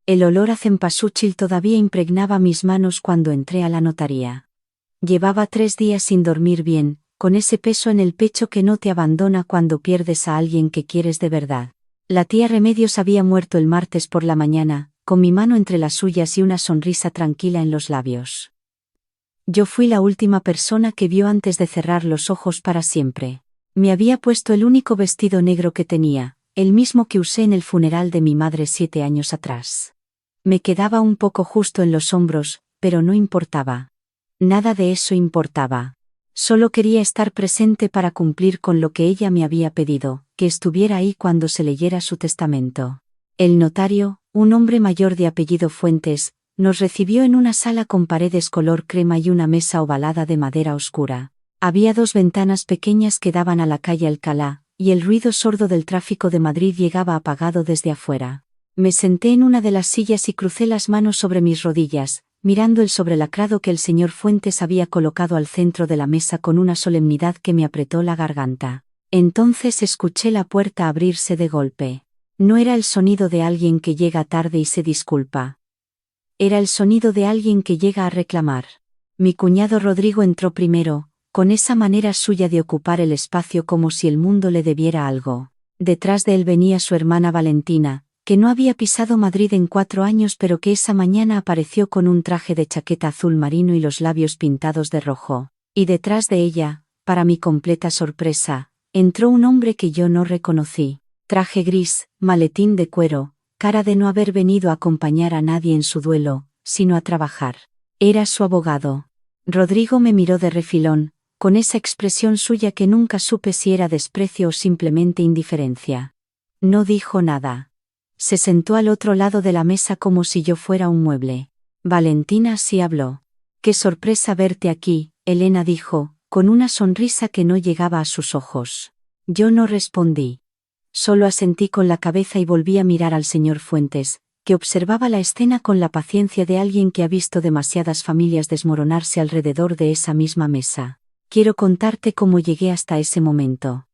El olor a cempasúchil todavía impregnaba mis manos cuando entré a la notaría. Llevaba 3 días sin dormir bien, con ese peso en el pecho que no te abandona cuando pierdes a alguien que quieres de verdad. La tía Remedios había muerto el martes por la mañana, con mi mano entre las suyas y una sonrisa tranquila en los labios. Yo fui la última persona que vio antes de cerrar los ojos para siempre. Me había puesto el único vestido negro que tenía, el mismo que usé en el funeral de mi madre 7 años atrás. Me quedaba un poco justo en los hombros, pero no importaba. Nada de eso importaba. Solo quería estar presente para cumplir con lo que ella me había pedido, que estuviera ahí cuando se leyera su testamento. El notario, un hombre mayor de apellido Fuentes, nos recibió en una sala con paredes color crema y una mesa ovalada de madera oscura. Había 2 ventanas pequeñas que daban a la calle Alcalá, y el ruido sordo del tráfico de Madrid llegaba apagado desde afuera. Me senté en una de las sillas y crucé las manos sobre mis rodillas, mirando el sobrelacrado que el señor Fuentes había colocado al centro de la mesa con una solemnidad que me apretó la garganta. Entonces escuché la puerta abrirse de golpe. No era el sonido de alguien que llega tarde y se disculpa. Era el sonido de alguien que llega a reclamar. Mi cuñado Rodrigo entró primero, con esa manera suya de ocupar el espacio como si el mundo le debiera algo. Detrás de él venía su hermana Valentina, que no había pisado Madrid en 4 años pero que esa mañana apareció con un traje de chaqueta azul marino y los labios pintados de rojo. Y detrás de ella, para mi completa sorpresa, entró un hombre que yo no reconocí. Traje gris, maletín de cuero, cara de no haber venido a acompañar a nadie en su duelo, sino a trabajar. Era su abogado. Rodrigo me miró de refilón, con esa expresión suya que nunca supe si era desprecio o simplemente indiferencia. No dijo nada. Se sentó al otro lado de la mesa como si yo fuera un mueble. Valentina sí habló. «Qué sorpresa verte aquí», Elena dijo, con una sonrisa que no llegaba a sus ojos. Yo no respondí. Solo asentí con la cabeza y volví a mirar al señor Fuentes, que observaba la escena con la paciencia de alguien que ha visto demasiadas familias desmoronarse alrededor de esa misma mesa. Quiero contarte cómo llegué hasta ese momento.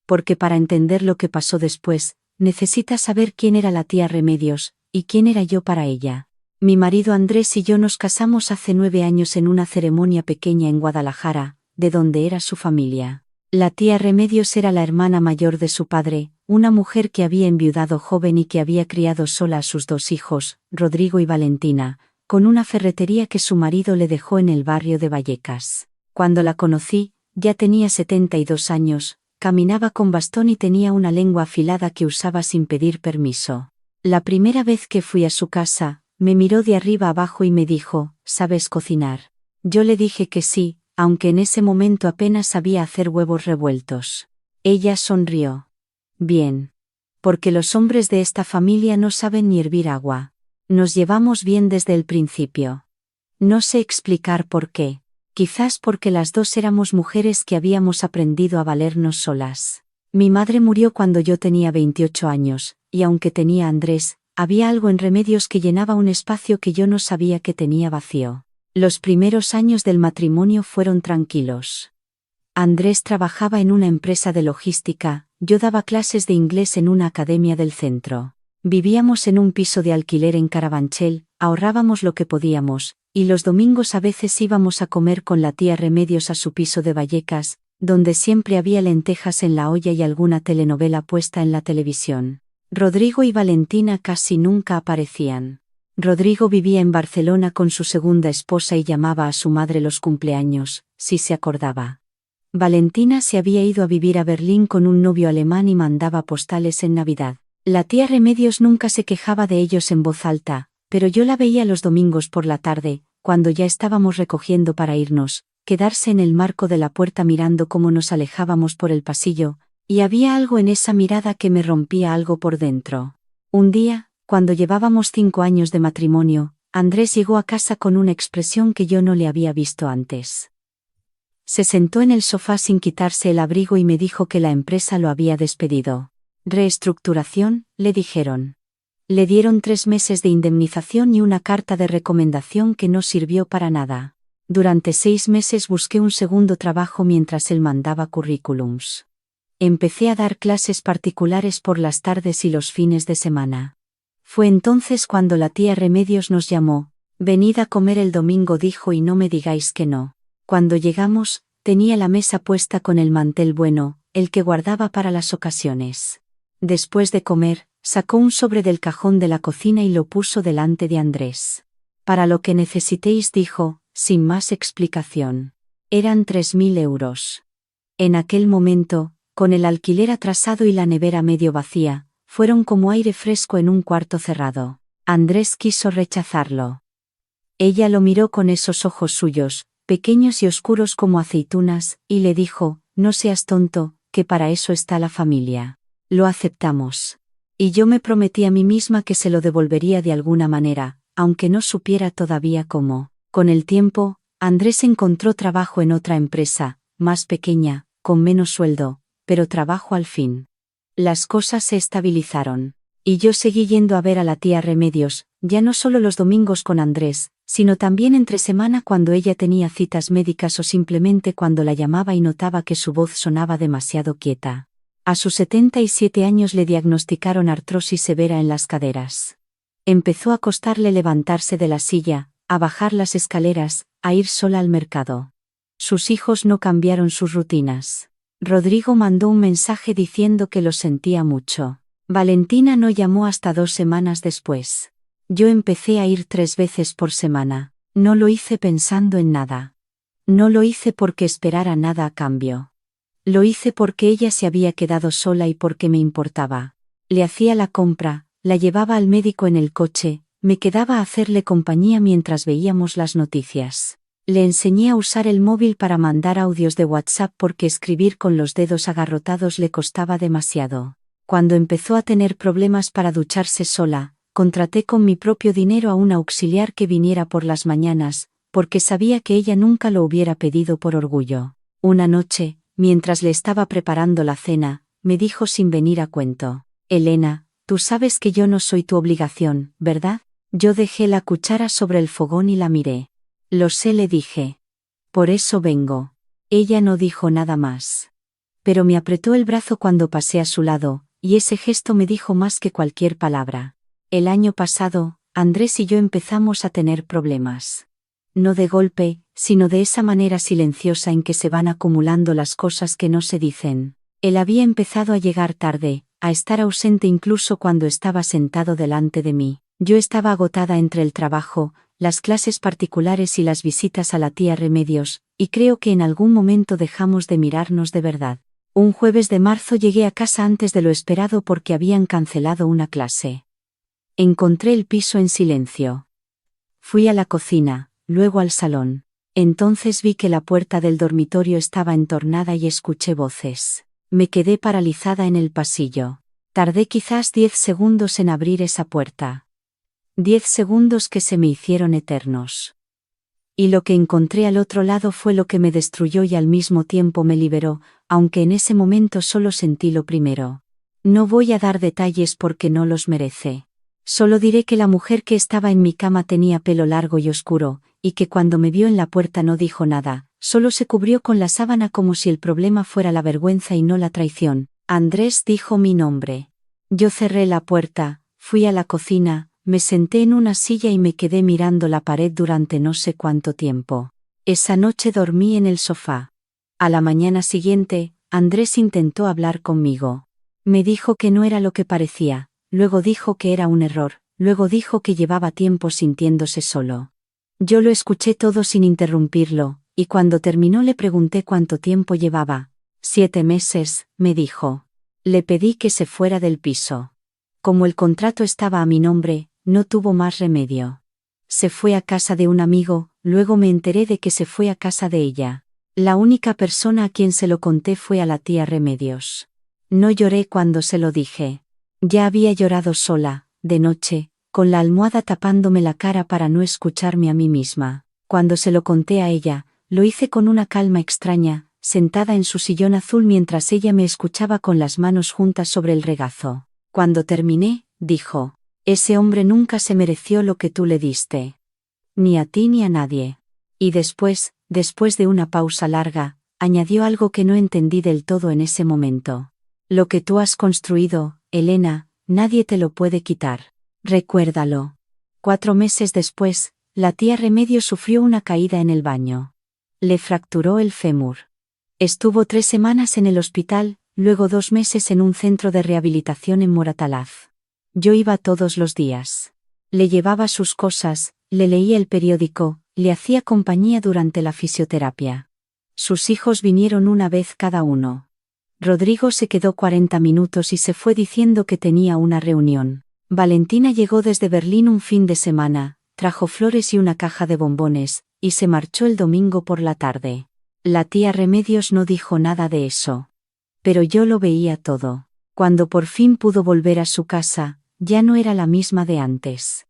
Porque para entender lo que pasó después, necesitas saber quién era la tía Remedios, y quién era yo para ella. Mi marido Andrés y yo nos casamos hace 9 años en una ceremonia pequeña en Guadalajara, de donde era su familia. La tía Remedios era la hermana mayor de su padre, una mujer que había enviudado joven y que había criado sola a sus 2 hijos, Rodrigo y Valentina, con una ferretería que su marido le dejó en el barrio de Vallecas. Cuando la conocí, ya tenía 72 años, caminaba con bastón y tenía una lengua afilada que usaba sin pedir permiso. La primera vez que fui a su casa, me miró de arriba abajo y me dijo, «¿Sabes cocinar?». Yo le dije que sí, aunque en ese momento apenas sabía hacer huevos revueltos. Ella sonrió. «Bien. Porque los hombres de esta familia no saben ni hervir agua. Nos llevamos bien desde el principio. No sé explicar por qué. Quizás porque las 2 éramos mujeres que habíamos aprendido a valernos solas. Mi madre murió cuando yo tenía 28 años, y aunque tenía a Andrés, había algo en Remedios que llenaba un espacio que yo no sabía que tenía vacío. Los primeros años del matrimonio fueron tranquilos. Andrés trabajaba en una empresa de logística, yo daba clases de inglés en una academia del centro. Vivíamos en un piso de alquiler en Carabanchel, ahorrábamos lo que podíamos, y los domingos a veces íbamos a comer con la tía Remedios a su piso de Vallecas, donde siempre había lentejas en la olla y alguna telenovela puesta en la televisión. Rodrigo y Valentina casi nunca aparecían. Rodrigo vivía en Barcelona con su segunda esposa y llamaba a su madre los cumpleaños, si se acordaba. Valentina se había ido a vivir a Berlín con un novio alemán y mandaba postales en Navidad. La tía Remedios nunca se quejaba de ellos en voz alta, pero yo la veía los domingos por la tarde, cuando ya estábamos recogiendo para irnos, quedarse en el marco de la puerta mirando cómo nos alejábamos por el pasillo, y había algo en esa mirada que me rompía algo por dentro. Un día, cuando llevábamos 5 años de matrimonio, Andrés llegó a casa con una expresión que yo no le había visto antes. Se sentó en el sofá sin quitarse el abrigo y me dijo que la empresa lo había despedido. «Reestructuración», le dijeron. Le dieron 3 meses de indemnización y una carta de recomendación que no sirvió para nada. Durante 6 meses busqué un segundo trabajo mientras él mandaba currículums. Empecé a dar clases particulares por las tardes y los fines de semana. Fue entonces cuando la tía Remedios nos llamó. Venid a comer el domingo, dijo, y no me digáis que no. Cuando llegamos, tenía la mesa puesta con el mantel bueno, el que guardaba para las ocasiones. Después de comer, sacó un sobre del cajón de la cocina y lo puso delante de Andrés. Para lo que necesitéis, dijo, sin más explicación. Eran 3.000 euros. En aquel momento, con el alquiler atrasado y la nevera medio vacía, fueron como aire fresco en un cuarto cerrado. Andrés quiso rechazarlo. Ella lo miró con esos ojos suyos, pequeños y oscuros como aceitunas, y le dijo, no seas tonto, que para eso está la familia. Lo aceptamos. Y yo me prometí a mí misma que se lo devolvería de alguna manera, aunque no supiera todavía cómo. Con el tiempo, Andrés encontró trabajo en otra empresa, más pequeña, con menos sueldo, pero trabajo al fin. Las cosas se estabilizaron. Y yo seguí yendo a ver a la tía Remedios, ya no solo los domingos con Andrés, sino también entre semana cuando ella tenía citas médicas o simplemente cuando la llamaba y notaba que su voz sonaba demasiado quieta. A sus 77 años le diagnosticaron artrosis severa en las caderas. Empezó a costarle levantarse de la silla, a bajar las escaleras, a ir sola al mercado. Sus hijos no cambiaron sus rutinas. Rodrigo mandó un mensaje diciendo que lo sentía mucho. Valentina no llamó hasta 2 semanas después. Yo empecé a ir 3 veces por semana. No lo hice pensando en nada. No lo hice porque esperara nada a cambio. Lo hice porque ella se había quedado sola y porque me importaba. Le hacía la compra, la llevaba al médico en el coche, me quedaba a hacerle compañía mientras veíamos las noticias. Le enseñé a usar el móvil para mandar audios de WhatsApp porque escribir con los dedos agarrotados le costaba demasiado. Cuando empezó a tener problemas para ducharse sola, contraté con mi propio dinero a un auxiliar que viniera por las mañanas, porque sabía que ella nunca lo hubiera pedido por orgullo. Una noche, mientras le estaba preparando la cena, me dijo sin venir a cuento: Elena, tú sabes que yo no soy tu obligación, ¿verdad? Yo dejé la cuchara sobre el fogón y la miré. Lo sé, le dije. Por eso vengo. Ella no dijo nada más. Pero me apretó el brazo cuando pasé a su lado, y ese gesto me dijo más que cualquier palabra. El año pasado, Andrés y yo empezamos a tener problemas. No de golpe, sino de esa manera silenciosa en que se van acumulando las cosas que no se dicen. Él había empezado a llegar tarde, a estar ausente incluso cuando estaba sentado delante de mí. Yo estaba agotada entre el trabajo, las clases particulares y las visitas a la tía Remedios, y creo que en algún momento dejamos de mirarnos de verdad. Un jueves de marzo llegué a casa antes de lo esperado porque habían cancelado una clase. Encontré el piso en silencio. Fui a la cocina, luego al salón. Entonces vi que la puerta del dormitorio estaba entornada y escuché voces. Me quedé paralizada en el pasillo. Tardé quizás 10 segundos en abrir esa puerta. 10 segundos que se me hicieron eternos. Y lo que encontré al otro lado fue lo que me destruyó y al mismo tiempo me liberó, aunque en ese momento solo sentí lo primero. No voy a dar detalles porque no los merece. Solo diré que la mujer que estaba en mi cama tenía pelo largo y oscuro, y que cuando me vio en la puerta no dijo nada, solo se cubrió con la sábana como si el problema fuera la vergüenza y no la traición. Andrés dijo mi nombre. Yo cerré la puerta, fui a la cocina, me senté en una silla y me quedé mirando la pared durante no sé cuánto tiempo. Esa noche dormí en el sofá. A la mañana siguiente, Andrés intentó hablar conmigo. Me dijo que no era lo que parecía, luego dijo que era un error, luego dijo que llevaba tiempo sintiéndose solo. Yo lo escuché todo sin interrumpirlo, y cuando terminó le pregunté cuánto tiempo llevaba. 7 meses, me dijo. Le pedí que se fuera del piso. Como el contrato estaba a mi nombre, no tuvo más remedio. Se fue a casa de un amigo, luego me enteré de que se fue a casa de ella. La única persona a quien se lo conté fue a la tía Remedios. No lloré cuando se lo dije. Ya había llorado sola, de noche, con la almohada tapándome la cara para no escucharme a mí misma. Cuando se lo conté a ella, lo hice con una calma extraña, sentada en su sillón azul mientras ella me escuchaba con las manos juntas sobre el regazo. Cuando terminé, dijo: ese hombre nunca se mereció lo que tú le diste. Ni a ti ni a nadie. Y después de una pausa larga, añadió algo que no entendí del todo en ese momento. Lo que tú has construido, Elena, nadie te lo puede quitar. Recuérdalo. 4 meses después, la tía Remedios sufrió una caída en el baño. Le fracturó el fémur. Estuvo 3 semanas en el hospital, luego 2 meses en un centro de rehabilitación en Moratalaz. Yo iba todos los días. Le llevaba sus cosas, le leía el periódico, le hacía compañía durante la fisioterapia. Sus hijos vinieron una vez cada uno. Rodrigo se quedó 40 minutos y se fue diciendo que tenía una reunión. Valentina llegó desde Berlín un fin de semana, trajo flores y una caja de bombones, y se marchó el domingo por la tarde. La tía Remedios no dijo nada de eso. Pero yo lo veía todo. Cuando por fin pudo volver a su casa, ya no era la misma de antes.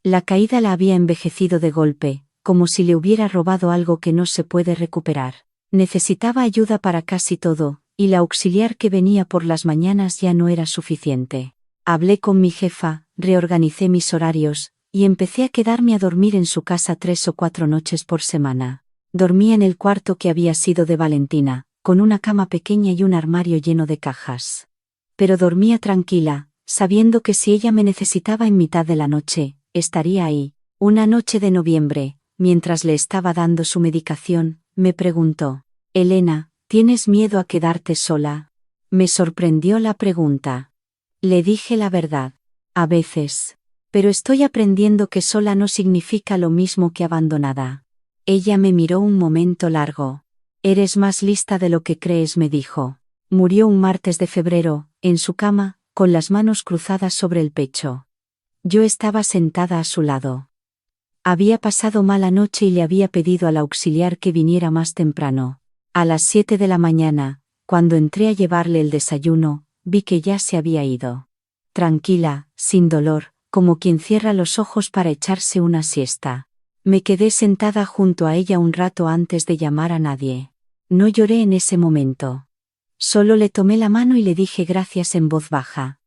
La caída la había envejecido de golpe, como si le hubiera robado algo que no se puede recuperar. Necesitaba ayuda para casi todo, y la auxiliar que venía por las mañanas ya no era suficiente. Hablé con mi jefa, reorganicé mis horarios, y empecé a quedarme a dormir en su casa 3 o 4 noches por semana. Dormía en el cuarto que había sido de Valentina, con una cama pequeña y un armario lleno de cajas. Pero dormía tranquila, sabiendo que si ella me necesitaba en mitad de la noche, estaría ahí. Una noche de noviembre, mientras le estaba dando su medicación, me preguntó: «Elena, ¿tienes miedo a quedarte sola?». Me sorprendió la pregunta. Le dije la verdad. A veces. Pero estoy aprendiendo que sola no significa lo mismo que abandonada. Ella me miró un momento largo. «Eres más lista de lo que crees», me dijo. Murió un martes de febrero, en su cama, con las manos cruzadas sobre el pecho. Yo estaba sentada a su lado. Había pasado mala noche y le había pedido al auxiliar que viniera más temprano. A las 7 de la mañana, cuando entré a llevarle el desayuno, vi que ya se había ido. Tranquila, sin dolor, como quien cierra los ojos para echarse una siesta. Me quedé sentada junto a ella un rato antes de llamar a nadie. No lloré en ese momento. Solo le tomé la mano y le dije gracias en voz baja.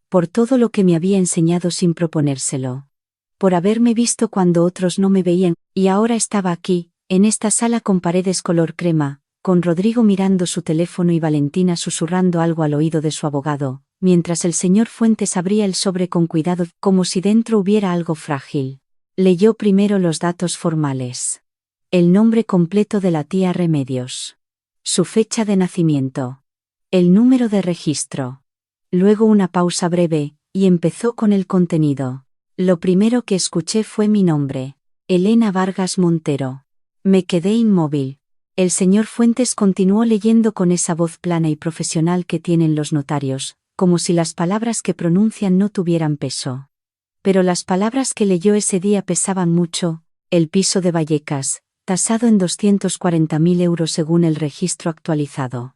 Por todo lo que me había enseñado sin proponérselo. Por haberme visto cuando otros no me veían, y ahora estaba aquí, en esta sala con paredes color crema, con Rodrigo mirando su teléfono y Valentina susurrando algo al oído de su abogado, mientras el señor Fuentes abría el sobre con cuidado, como si dentro hubiera algo frágil. Leyó primero los datos formales. El nombre completo de la tía Remedios. Su fecha de nacimiento. El número de registro. Luego una pausa breve, y empezó con el contenido. Lo primero que escuché fue mi nombre. Elena Vargas Montero. Me quedé inmóvil. El señor Fuentes continuó leyendo con esa voz plana y profesional que tienen los notarios, como si las palabras que pronuncian no tuvieran peso. Pero las palabras que leyó ese día pesaban mucho. El piso de Vallecas, tasado en 240.000 euros según el registro actualizado.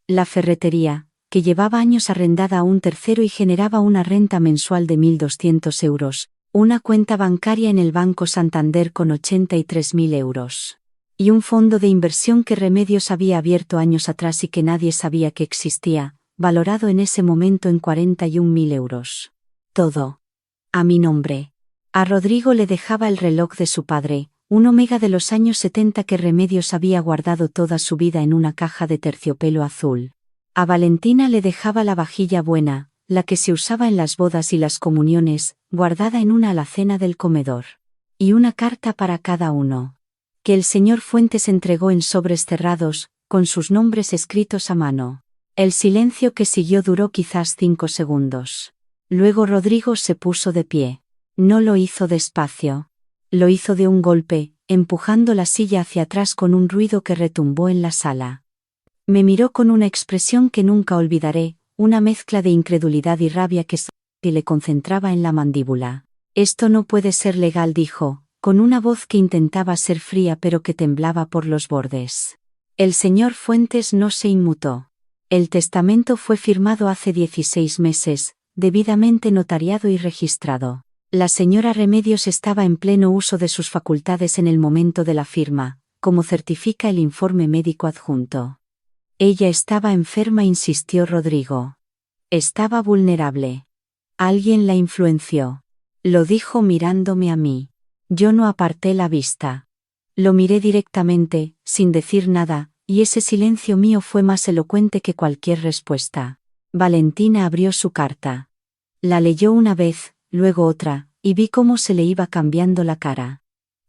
La ferretería, que llevaba años arrendada a un tercero y generaba una renta mensual de 1.200 euros, una cuenta bancaria en el Banco Santander con 83.000 euros. Y un fondo de inversión que Remedios había abierto años atrás y que nadie sabía que existía, valorado en ese momento en 41.000 euros. Todo. A mi nombre. A Rodrigo le dejaba el reloj de su padre, un Omega de los años 70 que Remedios había guardado toda su vida en una caja de terciopelo azul. A Valentina le dejaba la vajilla buena, la que se usaba en las bodas y las comuniones, guardada en una alacena del comedor. Y una carta para cada uno. Que el señor Fuentes entregó en sobres cerrados, con sus nombres escritos a mano. El silencio que siguió duró quizás 5 segundos. Luego Rodrigo se puso de pie. No lo hizo despacio. Lo hizo de un golpe, empujando la silla hacia atrás con un ruido que retumbó en la sala. Me miró con una expresión que nunca olvidaré, una mezcla de incredulidad y rabia que le concentraba en la mandíbula. «Esto no puede ser legal», dijo, con una voz que intentaba ser fría pero que temblaba por los bordes. El señor Fuentes no se inmutó. El testamento fue firmado hace 16 meses, debidamente notariado y registrado. La señora Remedios estaba en pleno uso de sus facultades en el momento de la firma, como certifica el informe médico adjunto. Ella estaba enferma, insistió Rodrigo. Estaba vulnerable. Alguien la influenció. Lo dijo mirándome a mí. Yo no aparté la vista. Lo miré directamente, sin decir nada, y ese silencio mío fue más elocuente que cualquier respuesta. Valentina abrió su carta. La leyó una vez, luego otra, y vi cómo se le iba cambiando la cara.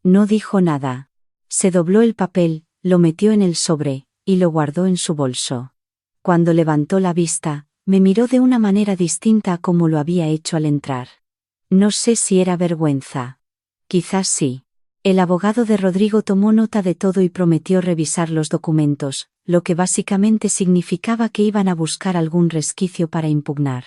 No dijo nada. Se dobló el papel, lo metió en el sobre, y lo guardó en su bolso. Cuando levantó la vista, me miró de una manera distinta a como lo había hecho al entrar. No sé si era vergüenza. Quizás sí. El abogado de Rodrigo tomó nota de todo y prometió revisar los documentos, lo que básicamente significaba que iban a buscar algún resquicio para impugnar.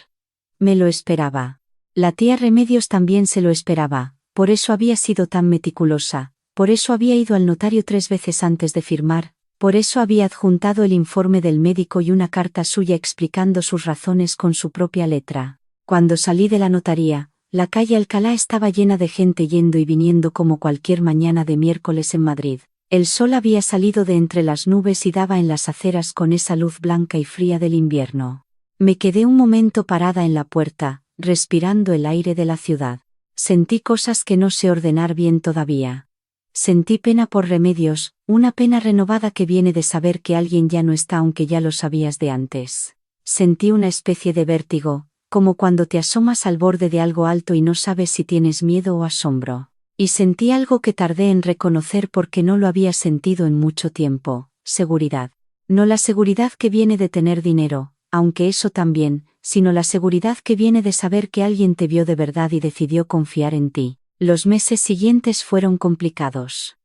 Me lo esperaba. La tía Remedios también se lo esperaba, por eso había sido tan meticulosa, por eso había ido al notario 3 veces antes de firmar, por eso había adjuntado el informe del médico y una carta suya explicando sus razones con su propia letra. Cuando salí de la notaría, la calle Alcalá estaba llena de gente yendo y viniendo como cualquier mañana de miércoles en Madrid. El sol había salido de entre las nubes y daba en las aceras con esa luz blanca y fría del invierno. Me quedé un momento parada en la puerta, respirando el aire de la ciudad. Sentí cosas que no sé ordenar bien todavía. Sentí pena por Remedios, una pena renovada que viene de saber que alguien ya no está aunque ya lo sabías de antes. Sentí una especie de vértigo, como cuando te asomas al borde de algo alto y no sabes si tienes miedo o asombro. Y sentí algo que tardé en reconocer porque no lo había sentido en mucho tiempo: seguridad. No la seguridad que viene de tener dinero, aunque eso también, sino la seguridad que viene de saber que alguien te vio de verdad y decidió confiar en ti. Los meses siguientes fueron complicados.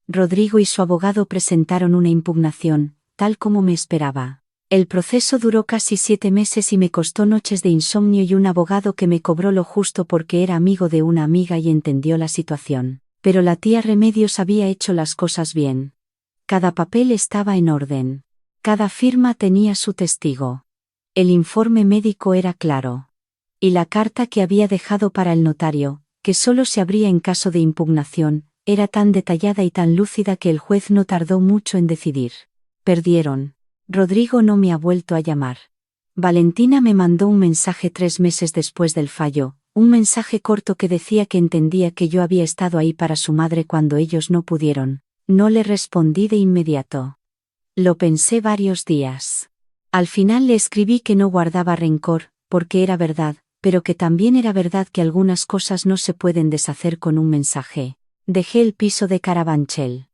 Rodrigo y su abogado presentaron una impugnación, tal como me esperaba. El proceso duró casi 7 meses y me costó noches de insomnio y un abogado que me cobró lo justo porque era amigo de una amiga y entendió la situación. Pero la tía Remedios había hecho las cosas bien. Cada papel estaba en orden. Cada firma tenía su testigo. El informe médico era claro. Y la carta que había dejado para el notario, que solo se abría en caso de impugnación, era tan detallada y tan lúcida que el juez no tardó mucho en decidir. Perdieron. Rodrigo no me ha vuelto a llamar. Valentina me mandó un mensaje 3 meses después del fallo, un mensaje corto que decía que entendía que yo había estado ahí para su madre cuando ellos no pudieron. No le respondí de inmediato. Lo pensé varios días. Al final le escribí que no guardaba rencor, porque era verdad, pero que también era verdad que algunas cosas no se pueden deshacer con un mensaje. Dejé el piso de Carabanchel.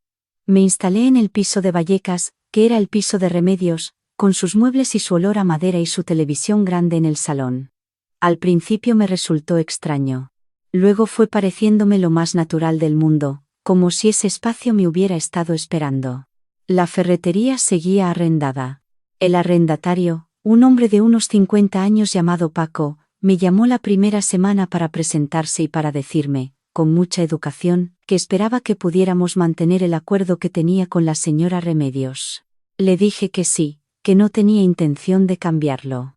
Me instalé en el piso de Vallecas, que era el piso de Remedios, con sus muebles y su olor a madera y su televisión grande en el salón. Al principio me resultó extraño. Luego fue pareciéndome lo más natural del mundo, como si ese espacio me hubiera estado esperando. La ferretería seguía arrendada. El arrendatario, un hombre de unos 50 años llamado Paco, me llamó la primera semana para presentarse y para decirme, con mucha educación, que esperaba que pudiéramos mantener el acuerdo que tenía con la señora Remedios. Le dije que sí, que no tenía intención de cambiarlo.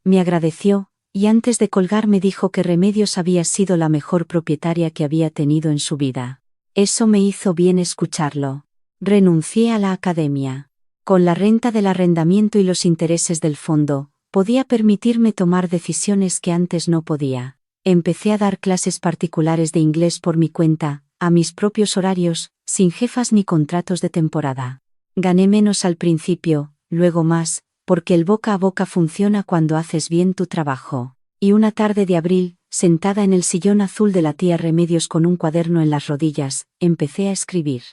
Me agradeció, y antes de colgar me dijo que Remedios había sido la mejor propietaria que había tenido en su vida. Eso me hizo bien escucharlo. Renuncié a la academia. Con la renta del arrendamiento y los intereses del fondo, podía permitirme tomar decisiones que antes no podía. Empecé a dar clases particulares de inglés por mi cuenta, a mis propios horarios, sin jefas ni contratos de temporada. Gané menos al principio, luego más, porque el boca a boca funciona cuando haces bien tu trabajo. Y una tarde de abril, sentada en el sillón azul de la tía Remedios con un cuaderno en las rodillas, empecé a escribir.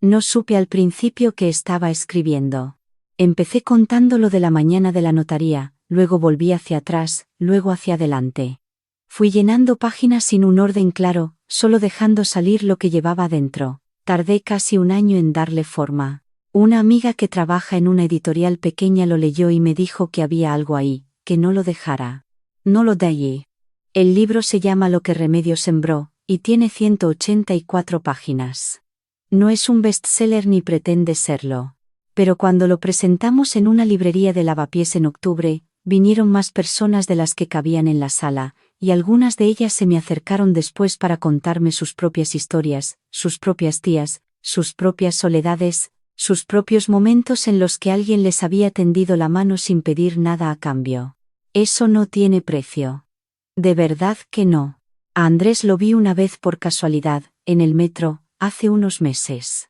No supe al principio qué estaba escribiendo. Empecé contando lo de la mañana de la notaría, luego volví hacia atrás, luego hacia adelante. Fui llenando páginas sin un orden claro, solo dejando salir lo que llevaba dentro. Tardé casi un año en darle forma. Una amiga que trabaja en una editorial pequeña lo leyó y me dijo que había algo ahí, que no lo dejara. No lo dejé. El libro se llama Lo que Remedios sembró, y tiene 184 páginas. No es un bestseller ni pretende serlo. Pero cuando lo presentamos en una librería de Lavapiés en octubre, vinieron más personas de las que cabían en la sala, y algunas de ellas se me acercaron después para contarme sus propias historias, sus propias tías, sus propias soledades, sus propios momentos en los que alguien les había tendido la mano sin pedir nada a cambio. Eso no tiene precio. De verdad que no. A Andrés lo vi una vez por casualidad, en el metro, hace unos meses.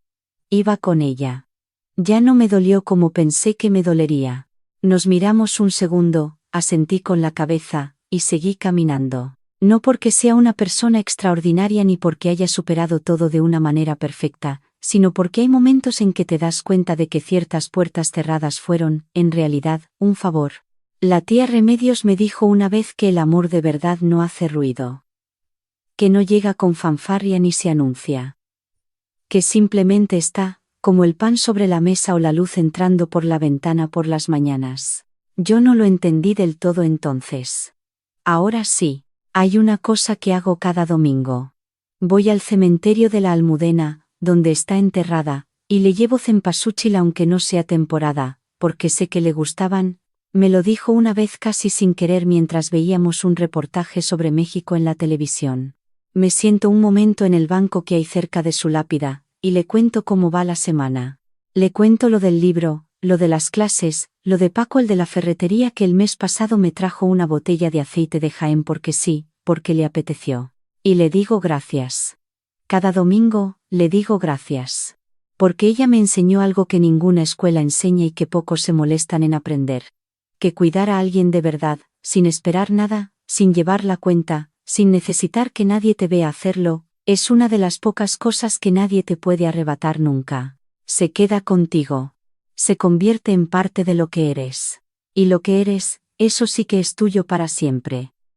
Iba con ella. Ya no me dolió como pensé que me dolería. Nos miramos un segundo, asentí con la cabeza, y seguí caminando. No porque sea una persona extraordinaria ni porque haya superado todo de una manera perfecta, sino porque hay momentos en que te das cuenta de que ciertas puertas cerradas fueron, en realidad, un favor. La tía Remedios me dijo una vez que el amor de verdad no hace ruido. Que no llega con fanfarria ni se anuncia. Que simplemente está, como el pan sobre la mesa o la luz entrando por la ventana por las mañanas. Yo no lo entendí del todo entonces. Ahora sí. Hay una cosa que hago cada domingo. Voy al cementerio de la Almudena, donde está enterrada, y le llevo cempasúchil aunque no sea temporada, porque sé que le gustaban. Me lo dijo una vez casi sin querer mientras veíamos un reportaje sobre México en la televisión. Me siento un momento en el banco que hay cerca de su lápida, y le cuento cómo va la semana. Le cuento lo del libro, lo de las clases, lo de Paco el de la ferretería que el mes pasado me trajo una botella de aceite de Jaén porque sí, porque le apeteció. Y le digo gracias. Cada domingo, le digo gracias. Porque ella me enseñó algo que ninguna escuela enseña y que pocos se molestan en aprender. Que cuidar a alguien de verdad, sin esperar nada, sin llevar la cuenta, sin necesitar que nadie te vea hacerlo, es una de las pocas cosas que nadie te puede arrebatar nunca. Se queda contigo. Se convierte en parte de lo que eres. Y lo que eres, eso sí que es tuyo para siempre.